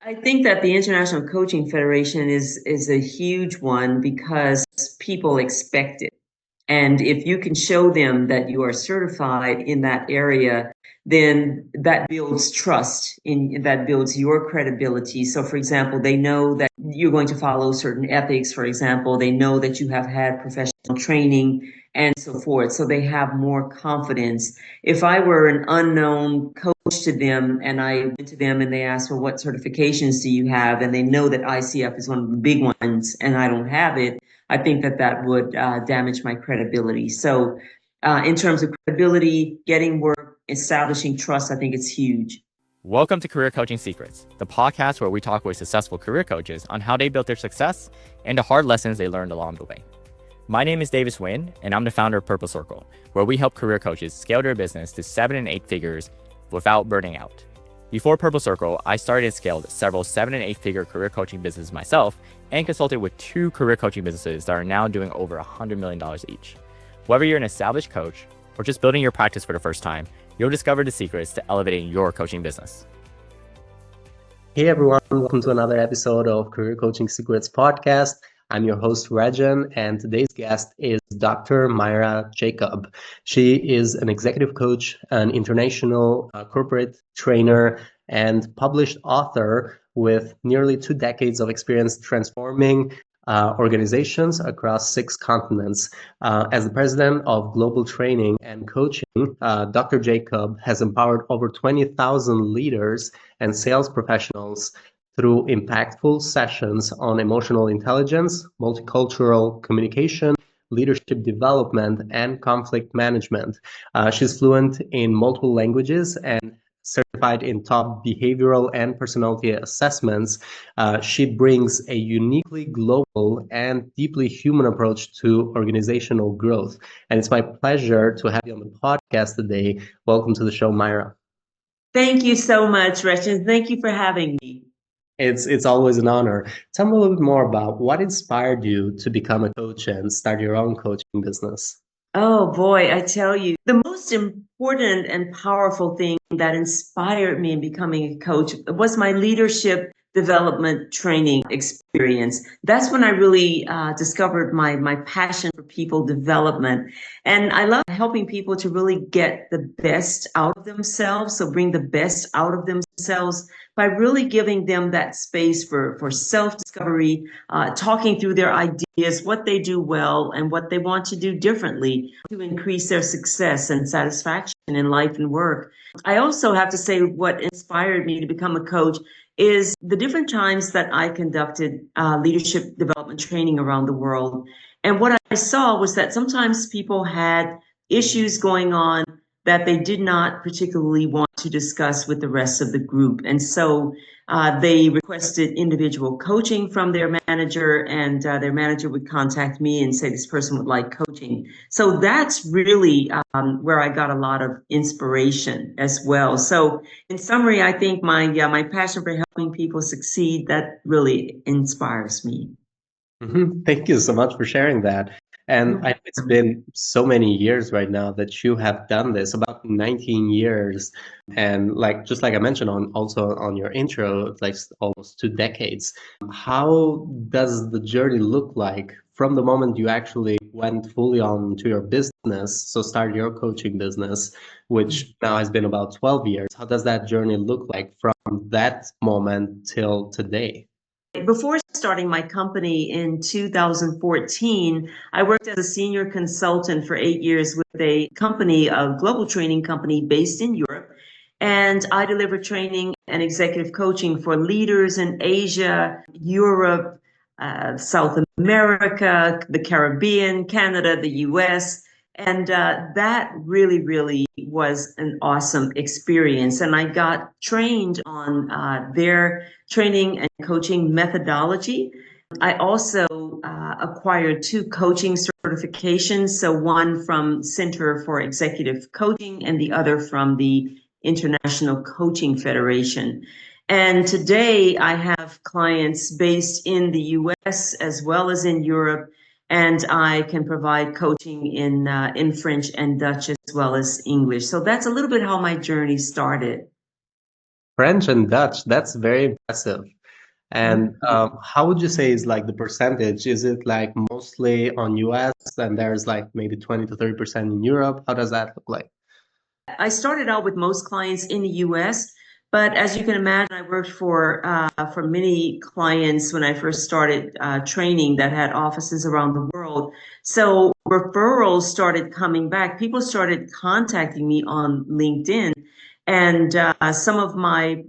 I think that the International Coaching Federation is a huge one because people expect it. And if you can show them that you are certified in that area, then that builds trust in that builds your credibility. So for example, they know that you're going to follow certain ethics, for example, they know that you have had professional training and so forth. So they have more confidence. If I were an unknown coach to them and I went to them and they asked, well, what certifications do you have? And they know that ICF is one of the big ones and I don't have it, I think that that would damage my credibility. So, in terms of credibility, getting work, establishing trust, I think it's huge. Welcome to Career Coaching Secrets, the podcast where we talk with successful career coaches on how they built their success and the hard lessons they learned along the way. My name is Davis Nguyen, and I'm the founder of Purple Circle, where we help career coaches scale their business to 7 and 8 figures without burning out. Before Purple Circle, I started and scaled several 7 and 8 figure career coaching businesses myself and consulted with 2 career coaching businesses that are now doing over $100 million each. Whether you're an established coach or just building your practice for the first time, you'll discover the secrets to elevating your coaching business. Hey everyone, welcome to another episode of Career Coaching Secrets podcast. I'm your host, Rajan, and today's guest is Dr. Myra Jacob. She is an executive coach, an international corporate trainer, and published author with nearly 2 decades of experience transforming organizations across 6 continents. As the president of Global Training and Coaching, Dr. Jacob has empowered over 20,000 leaders and sales professionals through impactful sessions on emotional intelligence, multicultural communication, leadership development, and conflict management. She's fluent in multiple languages and certified in top behavioral and personality assessments. She brings a uniquely global and deeply human approach to organizational growth. And it's my pleasure to have you on the podcast today. Welcome to the show, Myra. Thank you so much, Rachel. Thank you for having me. It's always an honor. Tell me a little bit more about what inspired you to become a coach and start your own coaching business. Oh boy, I tell you, the most important and powerful thing that inspired me in becoming a coach was my leadership development training experience. That's when I really discovered my passion for people development. And I love helping people to really get the best out of themselves. So bring the best out of themselves by really giving them that space for self-discovery, talking through their ideas, what they do well and what they want to do differently to increase their success and satisfaction in life and work. I also have to say what inspired me to become a coach is the different times that I conducted leadership development training around the world. And what I saw was that sometimes people had issues going on that they did not particularly want to discuss with the rest of the group. And so they requested individual coaching from their manager, and their manager would contact me and say this person would like coaching. So that's really where I got a lot of inspiration as well. So in summary, I think my passion for helping people succeed, that really inspires me. Thank you so much for sharing that. And I know it's been so many years right now that you have done this, about 19 years. And just like I mentioned also on your intro, it's like almost 2 decades. How does the journey look like from the moment you actually went fully on to your business, so started your coaching business, which now has been about 12 years? How does that journey look like from that moment till today? Before starting my company in 2014, I worked as a senior consultant for 8 years with a company, a global training company based in Europe. And I delivered training and executive coaching for leaders in Asia, Europe, South America, the Caribbean, Canada, the US. And that really, really was an awesome experience. And I got trained on their training and coaching methodology. I also acquired 2 coaching certifications. So one from Center for Executive Coaching and the other from the International Coaching Federation. And today I have clients based in the US as well as in Europe, and I can provide coaching in French and Dutch as well as English. So that's a little bit how my journey started. French and Dutch. That's very impressive. And how would you say is like the percentage? Is it like mostly on US and there's like maybe 20 to 30% in Europe? How does that look like? I started out with most clients in the U.S., but as you can imagine, I worked for many clients when I first started training that had offices around the world. So referrals started coming back. People started contacting me on LinkedIn. And some of my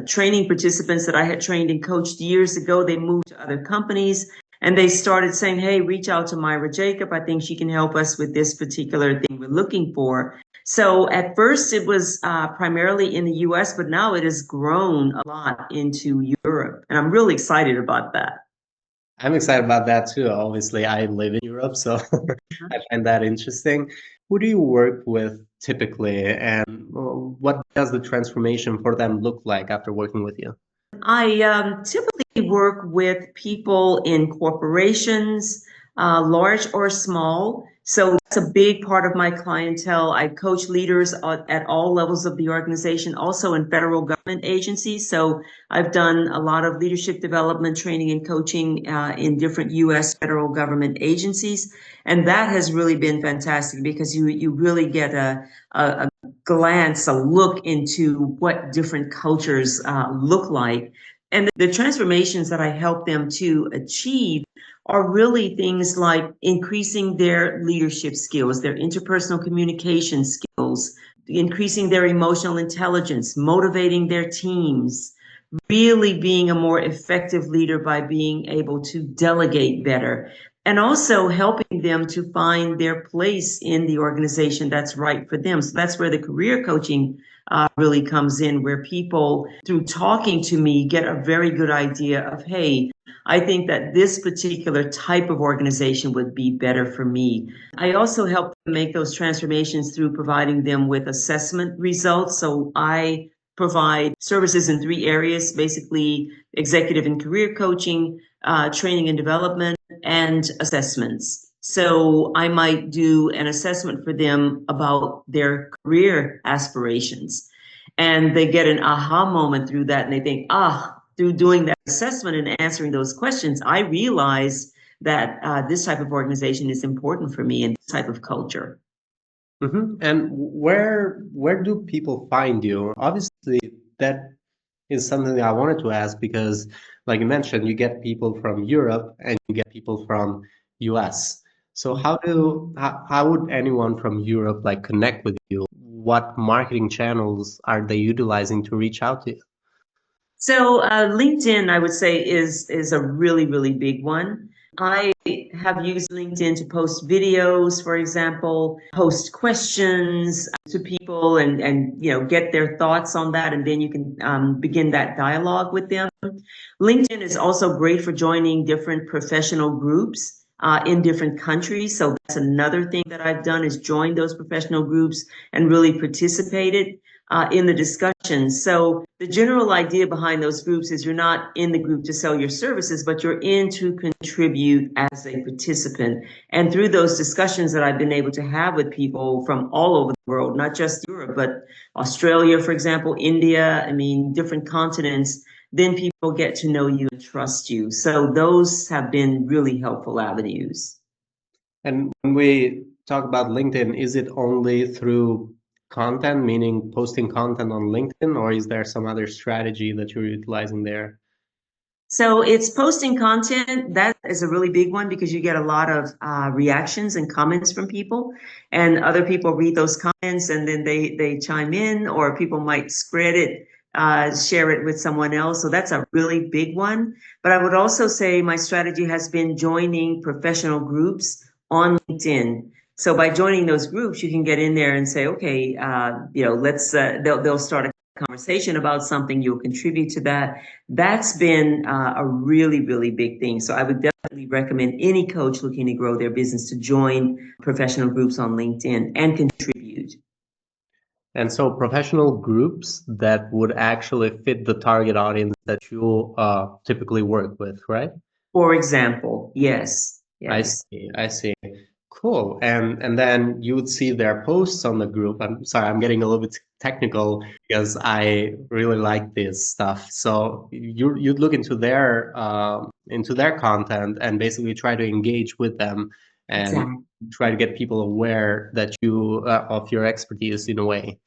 training participants that I had trained and coached years ago, they moved to other companies and they started saying, hey, reach out to Myra Jacob. I think she can help us with this particular thing we're looking for. So at first it was primarily in the US, but now it has grown a lot into Europe. And I'm really excited about that. I'm excited about that too. Obviously, I live in Europe, so I find that interesting. Who do you work with typically, and what does the transformation for them look like after working with you? I typically work with people in corporations, large or small. So that's a big part of my clientele. I coach leaders at all levels of the organization, also in federal government agencies. So I've done a lot of leadership development training and coaching in different U.S. federal government agencies. And that has really been fantastic because you really get a glance, a look into what different cultures look like. And the transformations that I help them to achieve are really things like increasing their leadership skills, their interpersonal communication skills, increasing their emotional intelligence, motivating their teams, really being a more effective leader by being able to delegate better, and also helping them to find their place in the organization that's right for them. So that's where the career coaching really comes in, where people, through talking to me, get a very good idea of, hey, I think that this particular type of organization would be better for me. I also help them make those transformations through providing them with assessment results. So I provide services in three areas, basically executive and career coaching, training and development, and assessments. So I might do an assessment for them about their career aspirations. And they get an aha moment through that. And they think, through doing that assessment and answering those questions, I realize that this type of organization is important for me and this type of culture. And where do people find you? Obviously, that is something that I wanted to ask because, like you mentioned, you get people from Europe and you get people from US. So how would anyone from Europe like connect with you? What marketing channels are they utilizing to reach out to you? So LinkedIn, I would say, is a really, really big one. I have used LinkedIn to post videos, for example, post questions to people and get their thoughts on that, and then you can begin that dialogue with them. LinkedIn is also great for joining different professional groups in different countries. So that's another thing that I've done is join those professional groups and really participated in the discussion. So the general idea behind those groups is you're not in the group to sell your services, but you're in to contribute as a participant. And through those discussions that I've been able to have with people from all over the world, not just Europe, but Australia, for example, India, I mean, different continents, then people get to know you and trust you. So those have been really helpful avenues. And when we talk about LinkedIn, is it only through content, meaning posting content on LinkedIn, or is there some other strategy that you're utilizing there? So it's posting content. That is a really big one because you get a lot of reactions and comments from people, and other people read those comments and then they chime in, or people might spread it, share it with someone else. So that's a really big one. But I would also say my strategy has been joining professional groups on LinkedIn. So by joining those groups, you can get in there and say, okay, let's. They'll start a conversation about something. You'll contribute to that. That's been a really, really big thing. So I would definitely recommend any coach looking to grow their business to join professional groups on LinkedIn and contribute. And so professional groups that would actually fit the target audience that you typically work with, right? For example, yes, I yes. see, I see. Cool. And then you would see their posts on the group. I'm sorry, I'm getting a little bit technical because I really like this stuff. So you'd look into their content and basically try to engage with them and Exactly. try to get people aware that you of your expertise in a way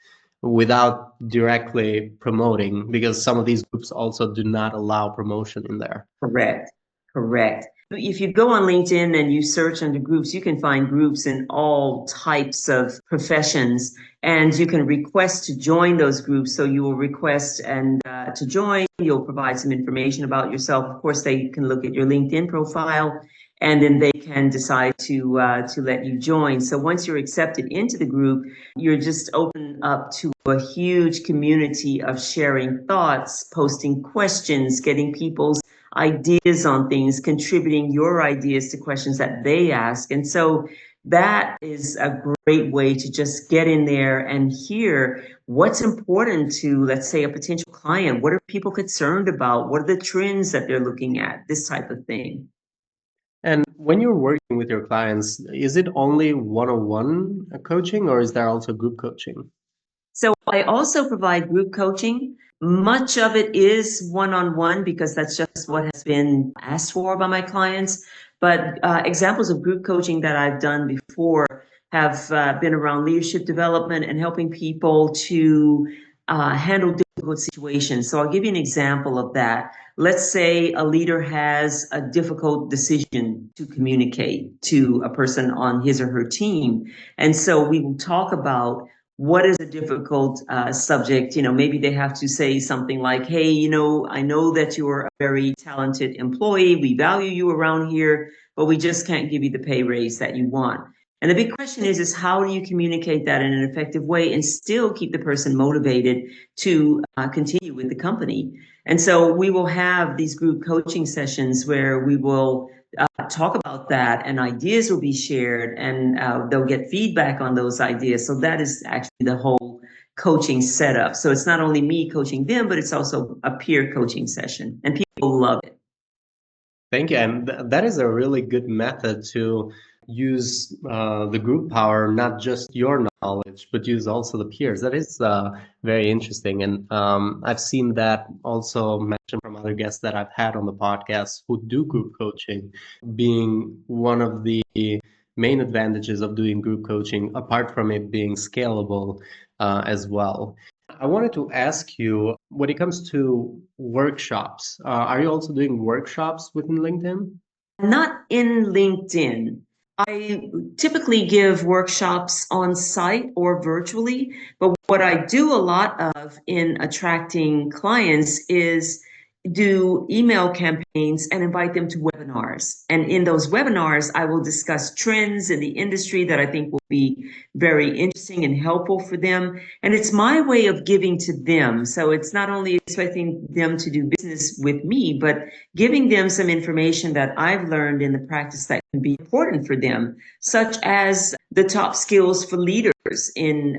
without directly promoting, because some of these groups also do not allow promotion in there. Correct. Correct. If you go on LinkedIn and you search under groups, you can find groups in all types of professions, and you can request to join those groups. So you will request and to join. You'll provide some information about yourself. Of course, they can look at your LinkedIn profile, and then they can decide to let you join. So once you're accepted into the group, you're just open up to a huge community of sharing thoughts, posting questions, getting people's ideas on things, contributing your ideas to questions that they ask. And so that is a great way to just get in there and hear what's important to, let's say, a potential client. What are people concerned about? What are the trends that they're looking at? This type of thing. And when you're working with your clients, is it only one-on-one coaching or is there also group coaching? So I also provide group coaching. Much of it is one-on-one because that's just what has been asked for by my clients. But examples of group coaching that I've done before have been around leadership development and helping people to handle difficult situations. So I'll give you an example of that. Let's say a leader has a difficult decision to communicate to a person on his or her team. And so we will talk about what is a difficult subject. Maybe they have to say something like, hey, I know that you're a very talented employee. We value you around here, but we just can't give you the pay raise that you want. And the big question is how do you communicate that in an effective way and still keep the person motivated to continue with the company? And so we will have these group coaching sessions where we will talk about that, and ideas will be shared, and they'll get feedback on those ideas. So that is actually the whole coaching setup. So it's not only me coaching them, but it's also a peer coaching session, and people love it. Thank you. And that is a really good method to use the group power, not just your knowledge, but use also the peers. That is very interesting. And I've seen that also mentioned from other guests that I've had on the podcast who do group coaching, being one of the main advantages of doing group coaching, apart from it being scalable as well. I wanted to ask you, when it comes to workshops, are you also doing workshops within LinkedIn? Not in LinkedIn. I typically give workshops on site or virtually, but what I do a lot of in attracting clients is do email campaigns and invite them to webinars. And in those webinars, I will discuss trends in the industry that I think will be very interesting and helpful for them. And it's my way of giving to them. So it's not only expecting them to do business with me, but giving them some information that I've learned in the practice that can be important for them, such as the top skills for leaders in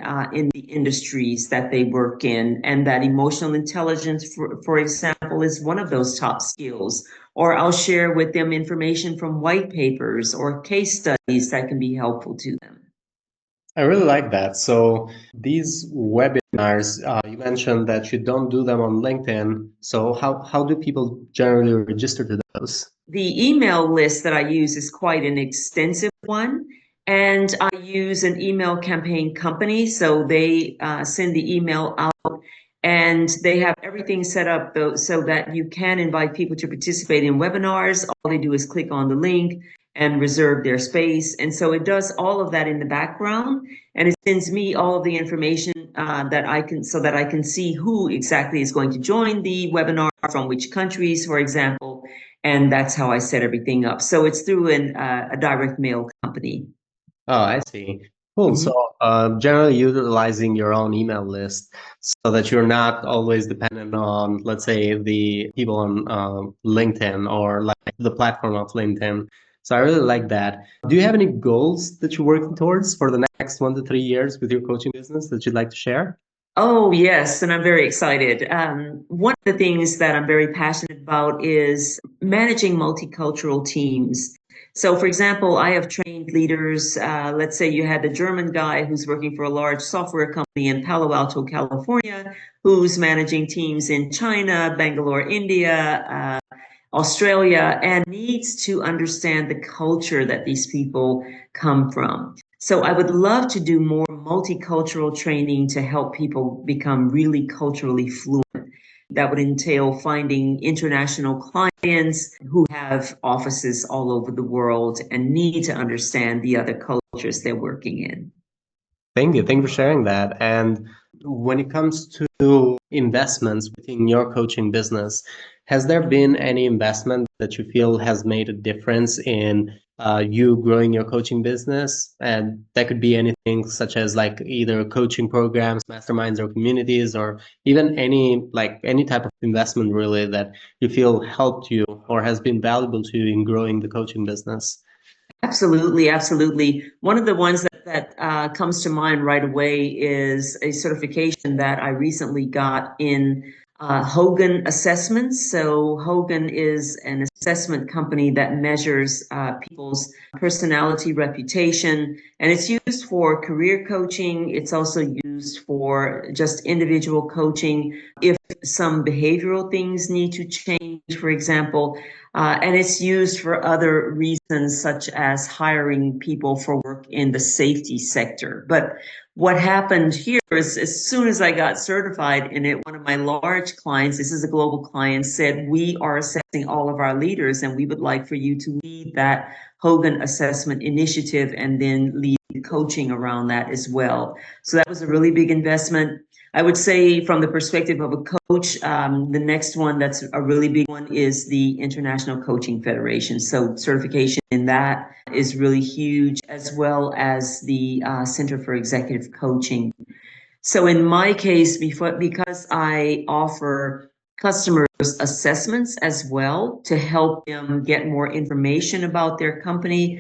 the industries that they work in, and that emotional intelligence, for example, is one of those top skills. Or I'll share with them information from white papers or case studies that can be helpful to them. I really like that. So these webinars, you mentioned that you don't do them on LinkedIn. So how do people generally register to those? The email list that I use is quite an extensive one. And I use an email campaign company. So they send the email out, and they have everything set up so that you can invite people to participate in webinars. All they do is click on the link and reserve their space. And so it does all of that in the background, and it sends me all of the information that I can see who exactly is going to join the webinar, from which countries, for example. And that's how I set everything up. So it's through a direct mail company. Oh, I see. Cool. Mhm. So generally utilizing your own email list so that you're not always dependent on, let's say, the people on LinkedIn or like the platform of LinkedIn. So I really like that. Do you have any goals that you're working towards for the next 1 to 3 years with your coaching business that you'd like to share? Oh, yes, and I'm very excited. One of the things that I'm very passionate about is managing multicultural teams. So, for example, I have trained leaders. Let's say you had the German guy who's working for a large software company in Palo Alto, California, who's managing teams in China, Bangalore, India, Australia, and needs to understand the culture that these people come from. So I would love to do more multicultural training to help people become really culturally fluent. That would entail finding international clients who have offices all over the world and need to understand the other cultures they're working in. Thank you. Thank you for sharing that. And when it comes to investments within your coaching business, has there been any investment that you feel has made a difference in you growing your coaching business? And that could be anything such as like either coaching programs, masterminds, or communities, or even any type of investment really that you feel helped you or has been valuable to you in growing the coaching business. Absolutely, absolutely. One of the ones that comes to mind right away is a certification that I recently got in Hogan Assessments. So Hogan is an assessment company that measures people's personality, reputation, and it's used for career coaching. It's also used for just individual coaching if some behavioral things need to change, for example. And it's used for other reasons, such as hiring people for work in the safety sector. But what happened here is, as soon as I got certified in it, one of my large clients, this is a global client, said, "We are assessing all of our leaders, and we would like for you to lead that Hogan Assessment Initiative and then lead the coaching around that as well." So that was a really big investment. I would say from the perspective of a coach, the next one that's a really big one is the International Coaching Federation. So certification in that is really huge, as well as the Center for Executive Coaching. So in my case, because I offer customers assessments as well to help them get more information about their company,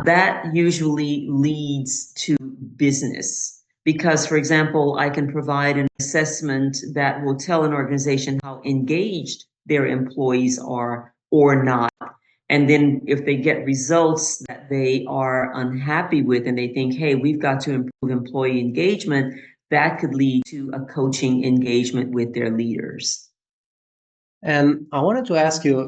that usually leads to business. Because, for example, I can provide an assessment that will tell an organization how engaged their employees are or not. And then if they get results that they are unhappy with and they think, hey, we've got to improve employee engagement, that could lead to a coaching engagement with their leaders. And I wanted to ask you,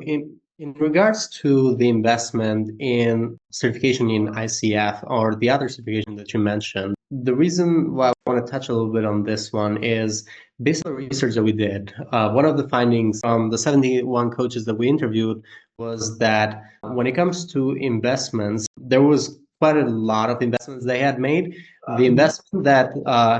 in regards to the investment in certification in ICF or the other certification that you mentioned, the reason why I want to touch a little bit on this one is based on the research that we did. One of the findings from the 71 coaches that we interviewed was that when it comes to investments, there was quite a lot of investments they had made. The investment that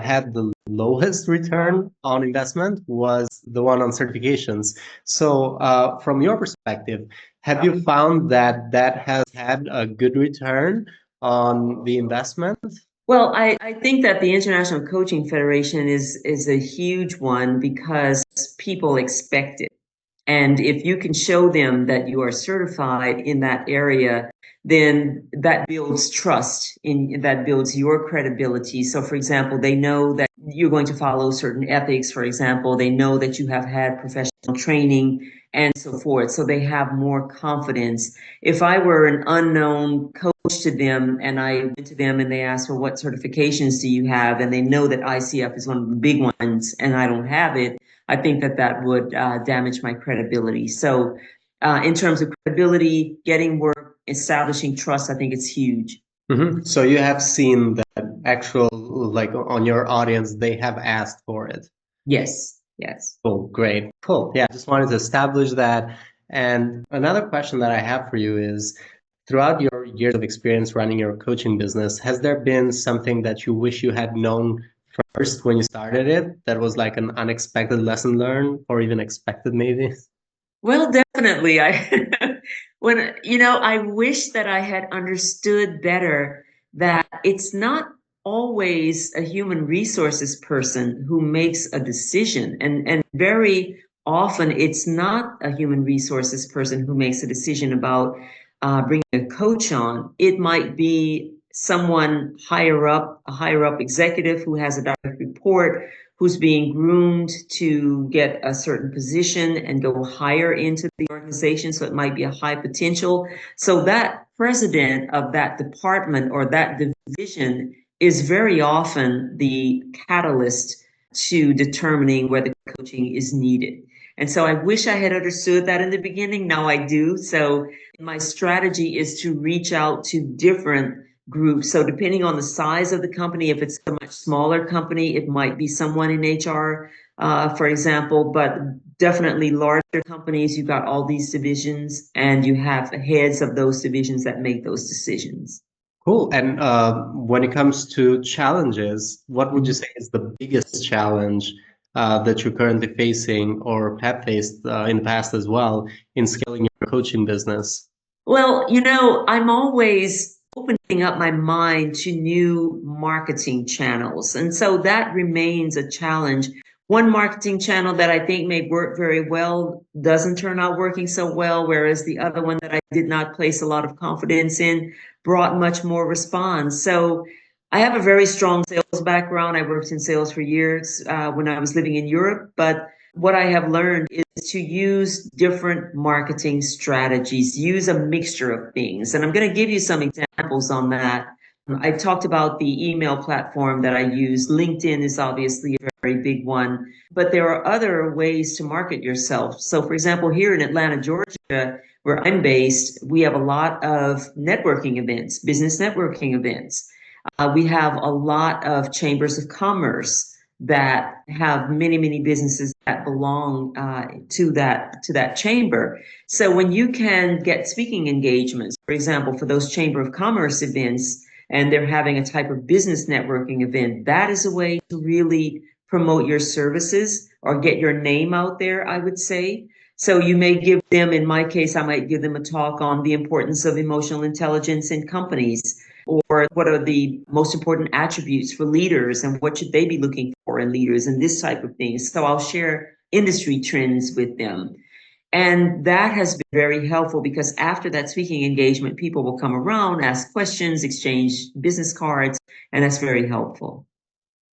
had the lowest return on investment was the one on certifications. So from your perspective, have you found that that has had a good return on the investment? Well, I think that the International Coaching Federation is a huge one because people expect it. And if you can show them that you are certified in that area, then that builds trust that builds your credibility. So for example, they know that you're going to follow certain ethics, for example, they know that you have had professional training and so forth. So they have more confidence. If I were an unknown coach to them and I went to them and they asked, well, what certifications do you have? And they know that ICF is one of the big ones and I don't have it, I think that would damage my credibility. So in terms of credibility, getting work, establishing trust, I think it's huge. Mm-hmm. So you have seen that actual, like on your audience, they have asked for it. Yes, yes. Cool, great, cool. Yeah, just wanted to establish that. And another question that I have for you is, throughout your years of experience running your coaching business, has there been something that you wish you had known first when you started it that was like an unexpected lesson learned or even expected maybe? Well, definitely. I wish that I had understood better that it's not always a human resources person who makes a decision. And very often it's not a human resources person who makes a decision about bringing a coach on. It might be someone higher up, a higher up executive who has a direct report who's being groomed to get a certain position and go higher into the organization. So it might be a high potential. So that president of that department or that division is very often the catalyst to determining whether coaching is needed. And so I wish I had understood that in the beginning. Now I do. So my strategy is to reach out to different groups. So depending on the size of the company, if it's a much smaller company, it might be someone in HR, for example, but definitely larger companies, you've got all these divisions and you have heads of those divisions that make those decisions. Cool. And when it comes to challenges, what would you say is the biggest challenge that you're currently facing or have faced in the past as well in scaling your coaching business? Well, I'm always opening up my mind to new marketing channels. And so that remains a challenge. One marketing channel that I think may work very well doesn't turn out working so well, whereas the other one that I did not place a lot of confidence in brought much more response. So I have a very strong sales background. I worked in sales for years when I was living in Europe, but what I have learned is to use different marketing strategies, use a mixture of things. And I'm going to give you some examples on that. I talked about the email platform that I use. LinkedIn is obviously a very big one, but there are other ways to market yourself. So, for example, here in Atlanta, Georgia, where I'm based, we have a lot of networking events, business networking events. We have a lot of chambers of commerce that have many, many businesses that belong to that chamber. So when you can get speaking engagements, for example, for those Chamber of Commerce events, and they're having a type of business networking event, that is a way to really promote your services or get your name out there, I would say. So you may give them, in my case, I might give them a talk on the importance of emotional intelligence in companies, or what are the most important attributes for leaders and what should they be looking for in leaders and this type of thing. So I'll share industry trends with them. And that has been very helpful because after that speaking engagement, people will come around, ask questions, exchange business cards, and that's very helpful.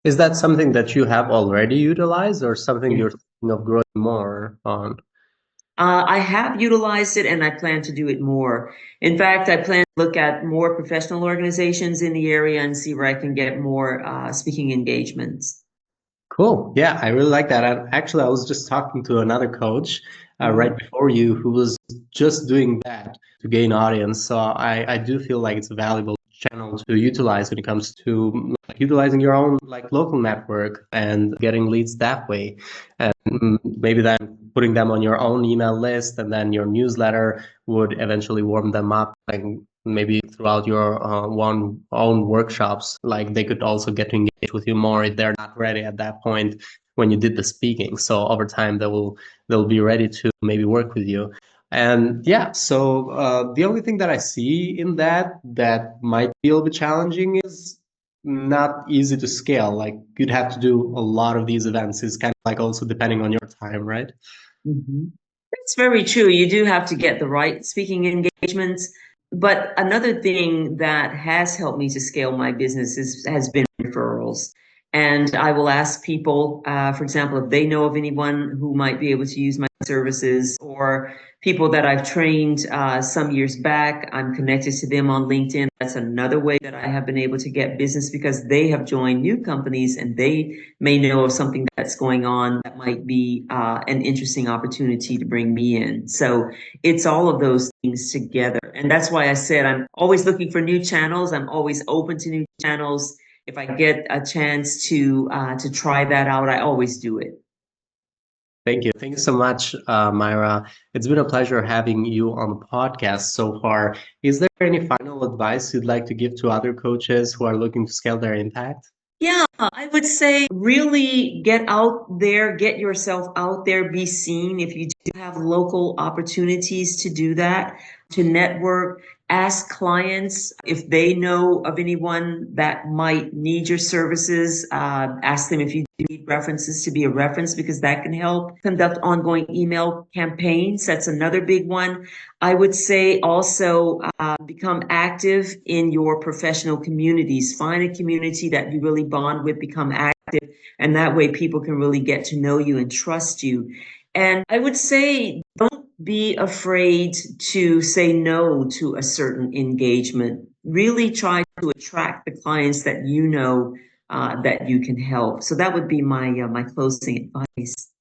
Is that something that you have already utilized or something Yeah. you're thinking of growing more on? I have utilized it and I plan to do it more. In fact, I plan to look at more professional organizations in the area and see where I can get more speaking engagements. Cool. Yeah, I really like that. And actually, I was just talking to another coach right before you who was just doing that to gain audience. So I do feel like it's a valuable channel to utilize when it comes to utilizing your own local network and getting leads that way. And maybe then putting them on your own email list, and then your newsletter would eventually warm them up. Maybe throughout your own workshops, they could also get to engage with you more if they're not ready at that point when you did the speaking. So over time, they'll be ready to maybe work with you. And yeah, so the only thing that I see in that might be a little bit challenging is not easy to scale. You'd have to do a lot of these events. It's kind of also depending on your time, right? Mm-hmm. That's very true. You do have to get the right speaking engagements. But another thing that has helped me to scale my business has been referrals. And I will ask people, for example, if they know of anyone who might be able to use my services, or people that I've trained some years back, I'm connected to them on LinkedIn. That's another way that I have been able to get business because they have joined new companies and they may know of something that's going on that might be an interesting opportunity to bring me in. So it's all of those things together. And that's why I said I'm always looking for new channels. I'm always open to new channels. If I get a chance to try that out, I always do it. Thank you. Thank you so much, Myra. It's been a pleasure having you on the podcast so far. Is there any final advice you'd like to give to other coaches who are looking to scale their impact? Yeah, I would say really get out there, get yourself out there, be seen. If you do have local opportunities to do that, to network, ask clients if they know of anyone that might need your services. Ask them if you do need references to be a reference because that can help. Conduct ongoing email campaigns. That's another big one. I would say also become active in your professional communities. Find a community that you really bond with, become active attractive. And that way people can really get to know you and trust you. And I would say, don't be afraid to say no to a certain engagement. Really try to attract the clients that you know that you can help. So that would be my closing advice.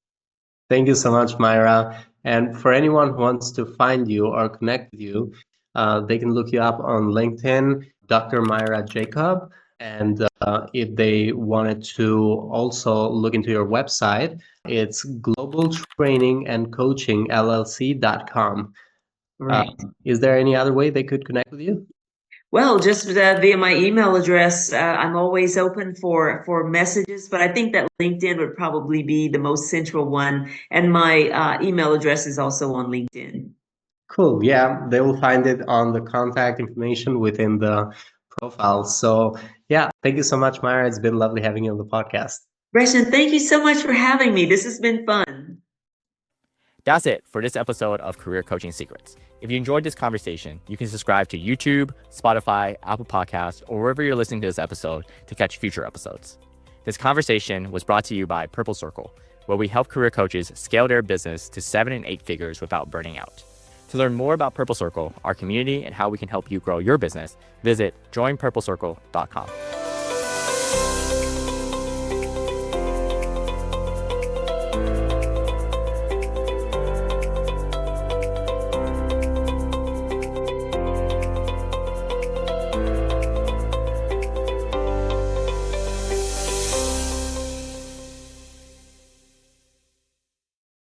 Thank you so much, Myra. And for anyone who wants to find you or connect with you, they can look you up on LinkedIn, Dr. Myra Jacob. And if they wanted to also look into your website, it's globaltrainingandcoachingllc.com. Right. Is there any other way they could connect with you? Well, just via my email address. I'm always open for messages, but I think that LinkedIn would probably be the most central one. And my email address is also on LinkedIn. Cool. Yeah, they will find it on the contact information within the profile. So yeah, thank you so much, Myra. It's been lovely having you on the podcast. Gretchen, thank you so much for having me. This has been fun. That's it for this episode of Career Coaching Secrets. If you enjoyed this conversation, you can subscribe to YouTube, Spotify, Apple Podcasts, or wherever you're listening to this episode to catch future episodes. This conversation was brought to you by Purple Circle, where we help career coaches scale their business to 7 and 8 figures without burning out. To learn more about Purple Circle, our community, and how we can help you grow your business, visit joinpurplecircle.com.